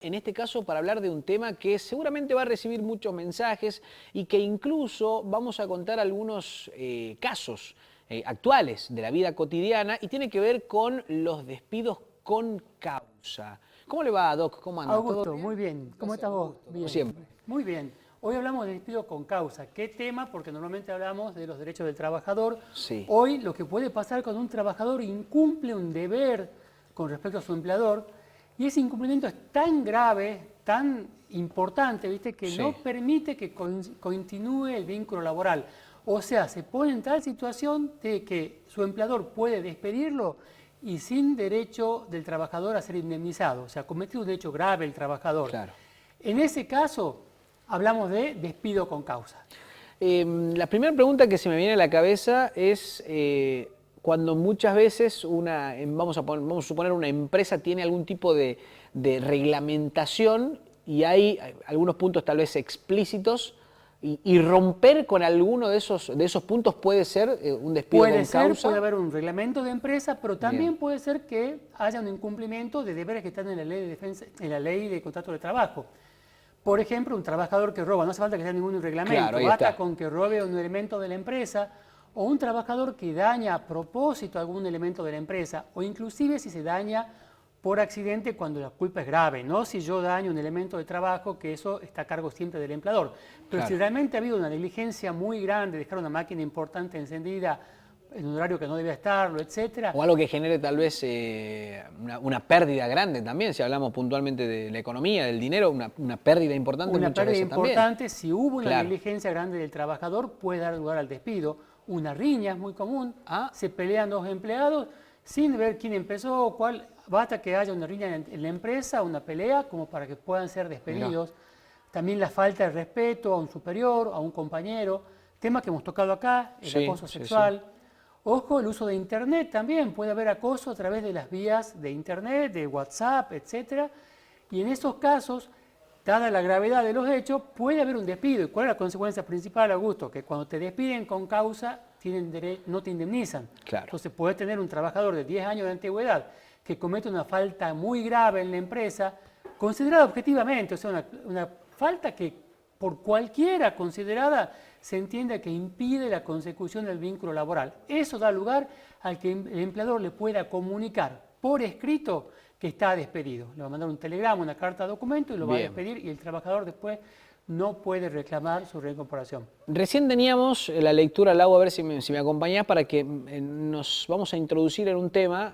En este caso, para hablar de un tema que seguramente va a recibir muchos mensajes y que incluso vamos a contar algunos casos actuales de la vida cotidiana y tiene que ver con los despidos con causa. ¿Cómo le va, Doc? ¿Cómo anda? ¿Todo Augusto, bien? muy bien. ¿Cómo estás vos? Como Bien, siempre. muy bien. Hoy hablamos de despido con causa. ¿Qué tema? Porque normalmente hablamos de los derechos del trabajador. Sí. Hoy lo que puede pasar cuando un trabajador incumple un deber con respecto a su empleador y ese incumplimiento es tan grave, tan importante, ¿viste? Que Sí. no permite que continúe el vínculo laboral. O sea, se pone en tal situación de que su empleador puede despedirlo y sin derecho del trabajador a ser indemnizado. O sea, ha cometido un hecho grave el trabajador. Claro. En ese caso, hablamos de despido con causa. La primera pregunta que se me viene a la cabeza es cuando muchas veces vamos a suponer una empresa tiene algún tipo de reglamentación y hay algunos puntos tal vez explícitos y romper con alguno de esos puntos puede ser un despido con causa. Puede haber un reglamento de empresa, pero también Bien. puede ser que haya un incumplimiento de deberes que están en la ley de defensa, en la ley de contrato de trabajo. Por ejemplo, un trabajador que roba, no hace falta que sea ningún reglamento, Claro, ahí basta está. con que robe un elemento de la empresa, o un trabajador que daña a propósito algún elemento de la empresa, o inclusive si se daña por accidente cuando la culpa es grave, no si yo daño un elemento de trabajo, que eso está a cargo siempre del empleador. Pero Claro. si realmente ha habido una negligencia muy grande, dejar una máquina importante encendida en un horario que no debía estarlo, etcétera. O algo que genere tal vez una pérdida grande también, si hablamos puntualmente de la economía, del dinero, una pérdida importante Una muchas pérdida veces también. importante, si hubo una Claro. negligencia grande del trabajador, puede dar lugar al despido. Una riña es muy común, se pelean dos empleados sin ver quién empezó, cuál, basta que haya una riña en la empresa, una pelea, como para que puedan ser despedidos. También la falta de respeto a un superior, a un compañero, tema que hemos tocado acá, el acoso sexual. Ojo, el uso de Internet también, puede haber acoso a través de las vías de Internet, de WhatsApp, etcétera. Y en esos casos, dada la gravedad de los hechos, puede haber un despido. ¿Y cuál es la consecuencia principal, Augusto? Que cuando te despiden con causa, no te indemnizan. Claro. Entonces puede tener un trabajador de 10 años de antigüedad que comete una falta muy grave en la empresa, considerada objetivamente, o sea, una falta que por cualquiera considerada se entiende que impide la consecución del vínculo laboral. Eso da lugar al que el empleador le pueda comunicar por escrito que está despedido. Le va a mandar un telegrama, una carta de documento y lo va a despedir y el trabajador después no puede reclamar su reincorporación. Recién teníamos la lectura, Lau, a ver si me acompañás para que nos vamos a introducir en un tema.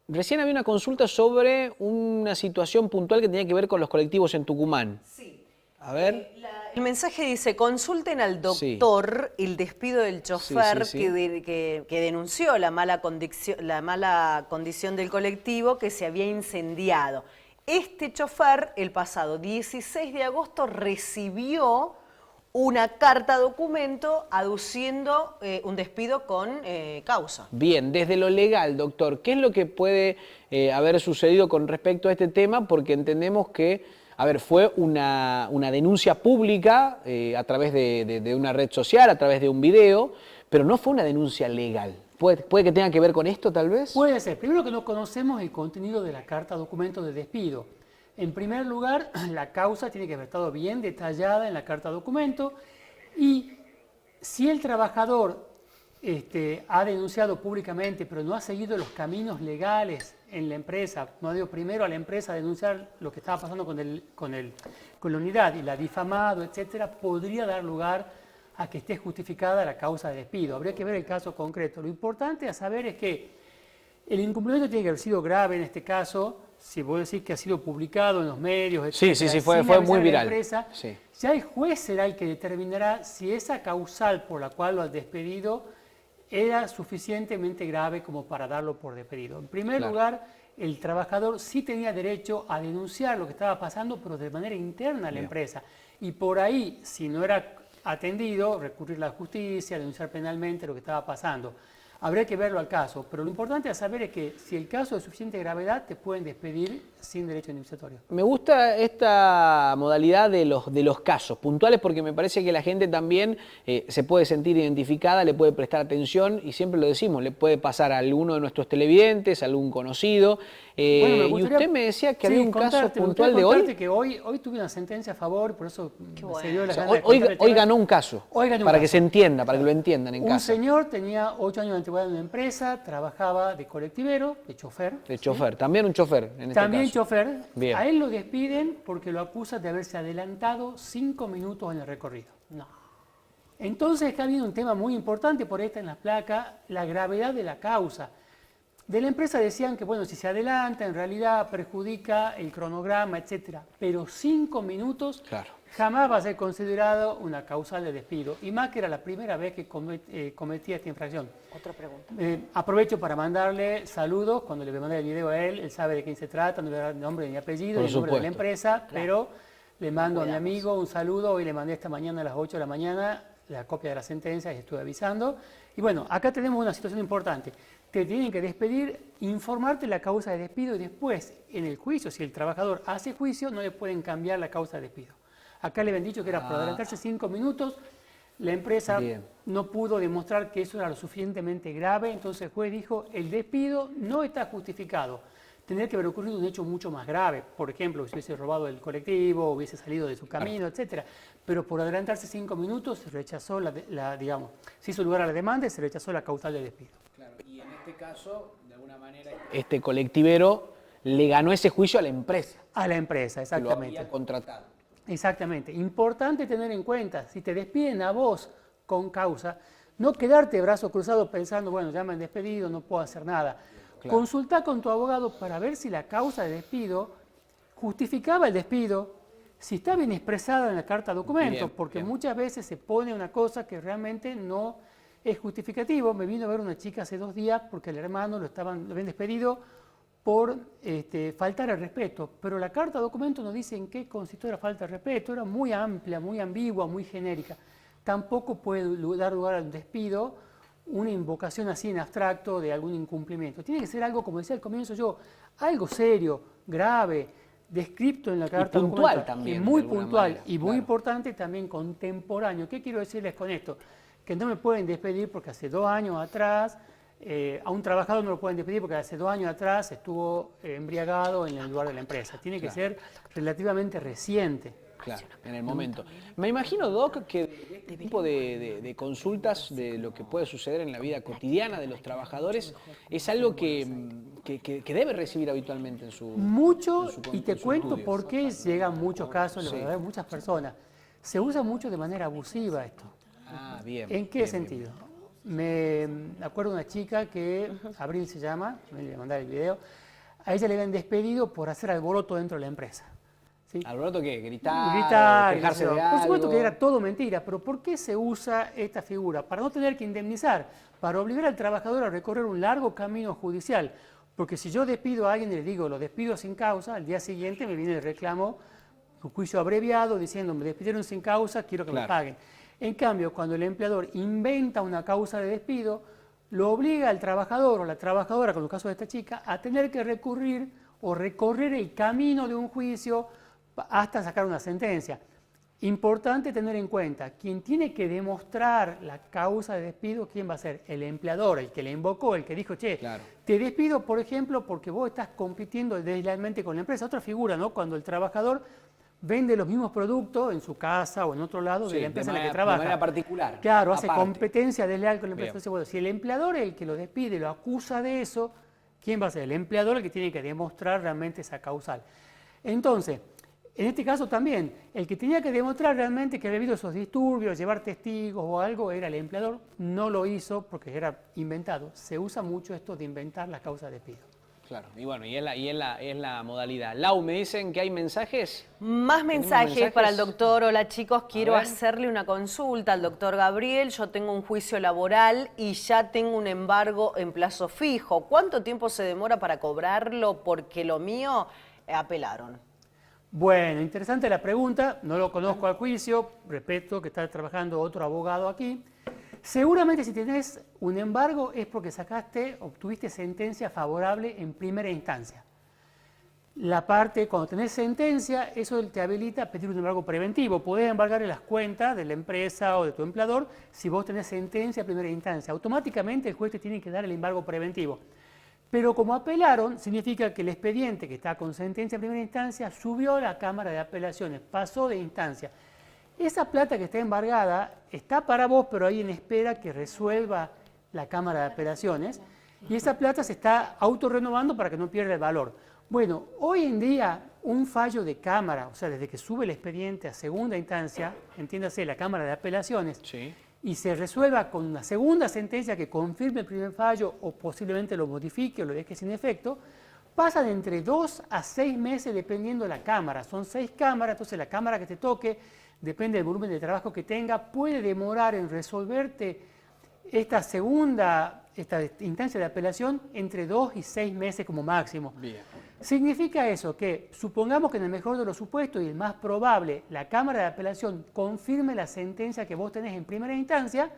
Recién había una consulta sobre una situación puntual que tenía que ver con los colectivos en Tucumán. Sí. A ver. El mensaje dice, consulten al doctor el despido del chofer que denunció la mala condición del colectivo que se había incendiado. Este chofer, el pasado 16 de agosto, recibió una carta documento aduciendo un despido con causa. Bien, desde lo legal, doctor, ¿qué es lo que puede haber sucedido con respecto a este tema? Porque entendemos que, a ver, fue una denuncia pública a través de una red social, a través de un video, pero no fue una denuncia legal. ¿Puede que tenga que ver con esto, tal vez? Puede ser. Primero que no conocemos el contenido de la carta documento de despido. En primer lugar, la causa tiene que haber estado bien detallada en la carta documento y si el trabajador ha denunciado públicamente pero no ha seguido los caminos legales en la empresa, no ha ido primero a la empresa a denunciar lo que estaba pasando con la unidad y la ha difamado, etcétera, podría dar lugar a que esté justificada la causa de despido. Habría que ver el caso concreto. Lo importante a saber es que el incumplimiento tiene que haber sido grave en este caso. Si vos decís que ha sido publicado en los medios, etcétera, sí, fue muy viral. Empresa, ya el juez será el que determinará si esa causal por la cual lo has despedido era suficientemente grave como para darlo por despedido. En primer lugar, el trabajador sí tenía derecho a denunciar lo que estaba pasando, pero de manera interna a la empresa. Y por ahí, si no era atendido, recurrir a la justicia, denunciar penalmente lo que estaba pasando. Habría que verlo al caso, pero lo importante a saber es que si el caso es de suficiente gravedad, te pueden despedir sin derecho indemnizatorio. Me gusta esta modalidad de los casos puntuales porque me parece que la gente también se puede sentir identificada, le puede prestar atención y siempre lo decimos, le puede pasar a alguno de nuestros televidentes, a algún conocido. Bueno, y usted me decía que había un caso puntual de hoy. Que hoy tuve una sentencia a favor, por eso se dio la gana de Hoy ganó un caso, para que se entienda, para que lo entiendan en casa. Un señor tenía 8 años de antigüedad en una empresa, trabajaba de colectivero, de chofer. De chofer, también un chofer en este También caso. chofer. Bien. A él lo despiden porque lo acusan de haberse adelantado 5 minutos en el recorrido. No. Entonces está habiendo un tema muy importante, por ahí está en la placa, la gravedad de la causa. De la empresa decían que, bueno, si se adelanta, en realidad perjudica el cronograma, etcétera. Pero 5 minutos Claro. jamás va a ser considerado una causal de despido. Y más que era la primera vez que cometía esta infracción. Otra pregunta. Aprovecho para mandarle saludos. Cuando le mandé el video a él sabe de quién se trata, no le voy a dar nombre ni apellido, Por ni nombre de la supuesto. empresa, pero le mando a mi Cuidamos. amigo un saludo. Hoy le mandé esta mañana a las 8 de la mañana la copia de la sentencia y estuve avisando. Y bueno, acá tenemos una situación importante. Te tienen que despedir, informarte la causa de despido y después, en el juicio, si el trabajador hace juicio, no le pueden cambiar la causa de despido. Acá le habían dicho que era por adelantarse 5 minutos. La empresa Bien. no pudo demostrar que eso era lo suficientemente grave, entonces el juez dijo, el despido no está justificado. Tendría que haber ocurrido un hecho mucho más grave, por ejemplo, si hubiese robado el colectivo, hubiese salido de su camino, etcétera. Pero por adelantarse 5 minutos se rechazó digamos, se hizo lugar a la demanda y se rechazó la causal de despido. Claro. Y en este caso, de alguna manera, este colectivero le ganó ese juicio a la empresa. A la empresa, Que exactamente. lo había contratado. Exactamente. Importante tener en cuenta, si te despiden a vos con causa, no quedarte de brazos cruzados pensando, bueno, ya me han despedido, no puedo hacer nada. Claro. Consulta con tu abogado para ver si la causa de despido justificaba el despido, si está bien expresada en la carta documento, Bien, porque bien. muchas veces se pone una cosa que realmente no es justificativo. Me vino a ver una chica hace 2 días porque el hermano lo habían despedido por faltar al respeto, pero la carta documento no dice en qué consistió la falta de respeto, era muy amplia, muy ambigua, muy genérica. Tampoco puede dar lugar al despido una invocación así en abstracto de algún incumplimiento. Tiene que ser algo, como decía al comienzo yo, algo serio, grave, descrito en la carta puntual documento, también, y muy de alguna puntual manera, y muy claro. importante también contemporáneo. ¿Qué quiero decirles con esto? Que no me pueden despedir porque hace 2 años atrás a un trabajador no lo pueden despedir porque hace 2 años atrás estuvo embriagado en el lugar de la empresa. Tiene que ser relativamente reciente. Claro, en el momento. Me imagino, Doc, que este tipo de consultas de lo que puede suceder en la vida cotidiana de los trabajadores es algo que debe recibir habitualmente en su... Mucho, en su y te cuento consultorio. por qué llegan muchos casos, Sí. lo verdad, muchas personas. Se usa mucho de manera abusiva esto. Ah, bien. ¿En qué bien, sentido? Me acuerdo de una chica que, Abril se llama, me le mandé el video, a ella le habían despedido por hacer alboroto dentro de la empresa. ¿Sí? bien. ¿Alboroto qué? ¿Gritar? Gritar, ¿Quejarse de por supuesto algo? que era todo mentira, pero ¿por qué se usa esta figura? Para no tener que indemnizar, para obligar al trabajador a recorrer un largo camino judicial. Porque si yo despido a alguien y le digo, lo despido sin causa, al día siguiente me viene el reclamo, un juicio abreviado, diciendo, me despidieron sin causa, quiero que me Claro. paguen. En cambio, cuando el empleador inventa una causa de despido, lo obliga al trabajador o la trabajadora, como en el caso de esta chica, a tener que recurrir o recorrer el camino de un juicio hasta sacar una sentencia. Importante tener en cuenta, quien tiene que demostrar la causa de despido, ¿quién va a ser? El empleador, el que le invocó, el que dijo, che, Claro. te despido, por ejemplo, porque vos estás compitiendo deslealmente con la empresa. Otra figura, ¿no? Cuando el trabajador vende los mismos productos en su casa o en otro lado Sí, de la empresa en la que de trabaja. manera particular. Claro, hace aparte. competencia desleal con la empresa. Bien. Entonces, bueno, si el empleador es el que lo despide, lo acusa de eso, ¿quién va a ser? El empleador el que tiene que demostrar realmente esa causal. Entonces, en este caso también, el que tenía que demostrar realmente que había habido esos disturbios, llevar testigos o algo, era el empleador. No lo hizo porque era inventado. Se usa mucho esto de inventar las causas de despido. Claro, y bueno, y es la modalidad. Lau, ¿me dicen que hay mensajes? Más mensajes para el doctor. Hola chicos, quiero ver. hacerle una consulta al doctor Gabriel. Yo tengo un juicio laboral y ya tengo un embargo en plazo fijo. ¿Cuánto tiempo se demora para cobrarlo? Porque lo mío apelaron. Bueno, interesante la pregunta. No lo conozco al juicio. Respeto que está trabajando otro abogado aquí. Seguramente si tenés un embargo es porque obtuviste sentencia favorable en primera instancia. La parte, cuando tenés sentencia, eso te habilita a pedir un embargo preventivo. Podés embargar en las cuentas de la empresa o de tu empleador si vos tenés sentencia en primera instancia. Automáticamente el juez te tiene que dar el embargo preventivo. Pero como apelaron, significa que el expediente que está con sentencia en primera instancia subió a la Cámara de Apelaciones, pasó de instancia. Esa plata que está embargada está para vos, pero ahí en espera que resuelva la Cámara de Apelaciones. Y esa plata se está autorrenovando para que no pierda el valor. Bueno, hoy en día un fallo de Cámara, o sea, desde que sube el expediente a segunda instancia, entiéndase la Cámara de Apelaciones, Sí. y se resuelva con una segunda sentencia que confirme el primer fallo o posiblemente lo modifique o lo deje sin efecto, pasan entre 2 a 6 meses dependiendo de la Cámara. Son 6 cámaras, entonces la Cámara que te toque, depende del volumen de trabajo que tenga, puede demorar en resolverte esta instancia de apelación entre 2 y 6 meses como máximo. Bien. Significa eso que, supongamos que en el mejor de los supuestos y el más probable, la Cámara de Apelación confirme la sentencia que vos tenés en primera instancia,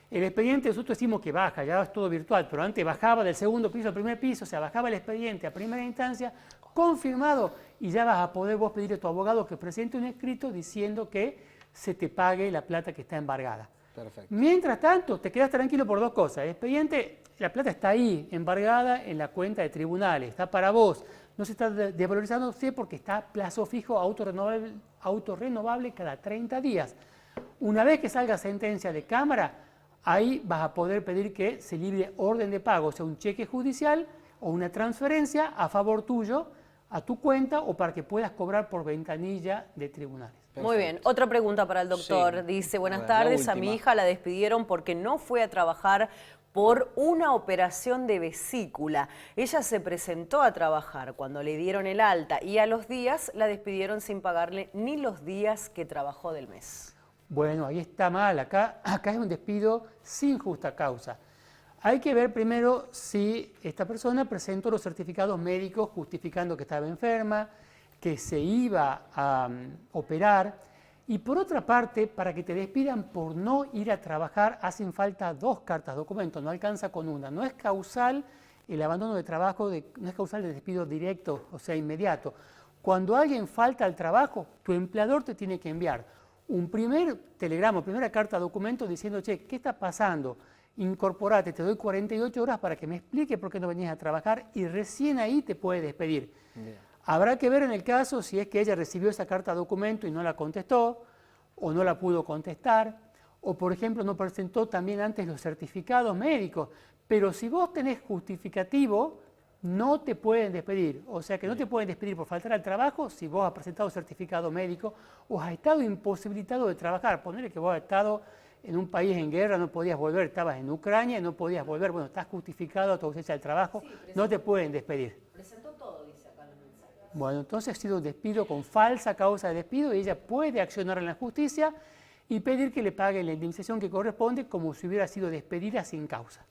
el expediente nosotros decimos que baja, ya es todo virtual, pero antes bajaba del segundo piso al primer piso, o sea, bajaba el expediente a primera instancia, confirmado, y ya vas a poder vos pedirle a tu abogado que presente un escrito diciendo que se te pague la plata que está embargada. Perfecto. Mientras tanto, te quedas tranquilo por dos cosas. El expediente, la plata está ahí, embargada en la cuenta de tribunales, está para vos. No se está desvalorizándose porque está a plazo fijo autorrenovable cada 30 días. Una vez que salga sentencia de Cámara, ahí vas a poder pedir que se libre orden de pago, o sea, un cheque judicial o una transferencia a favor tuyo, a tu cuenta o para que puedas cobrar por ventanilla de tribunales. Muy bien, otra pregunta para el doctor. Sí. Dice, buenas A ver, tardes, la a mi última. hija la despidieron porque no fue a trabajar por una operación de vesícula. Ella se presentó a trabajar cuando le dieron el alta y a los días la despidieron sin pagarle ni los días que trabajó del mes. Bueno, ahí está mal, acá es un despido sin justa causa. Hay que ver primero si esta persona presentó los certificados médicos justificando que estaba enferma, que se iba a operar. Y por otra parte, para que te despidan por no ir a trabajar, hacen falta 2 cartas documento, no alcanza con una. No es causal el abandono de trabajo, no es causal el despido directo, o sea, inmediato. Cuando alguien falta al trabajo, tu empleador te tiene que enviar un primer telegrama, primera carta documento diciendo, che, ¿qué está pasando? Incorporate, te doy 48 horas para que me explique por qué no venías a trabajar y recién ahí te puede despedir. Bien. Habrá que ver en el caso si es que ella recibió esa carta documento y no la contestó, o no la pudo contestar, o por ejemplo no presentó también antes los certificados médicos. Pero si vos tenés justificativo, no te pueden despedir. O sea que no te pueden despedir por faltar al trabajo si vos has presentado certificado médico o has estado imposibilitado de trabajar. Ponele que vos has estado en un país en guerra, no podías volver, estabas en Ucrania y no podías volver. Bueno, estás justificado a tu ausencia del trabajo, sí, no te pueden despedir. Presentó todo, dice acá en el mensaje. Bueno, entonces ha sido un despido con falsa causa de despido y ella puede accionar en la justicia y pedir que le paguen la indemnización que corresponde como si hubiera sido despedida sin causa.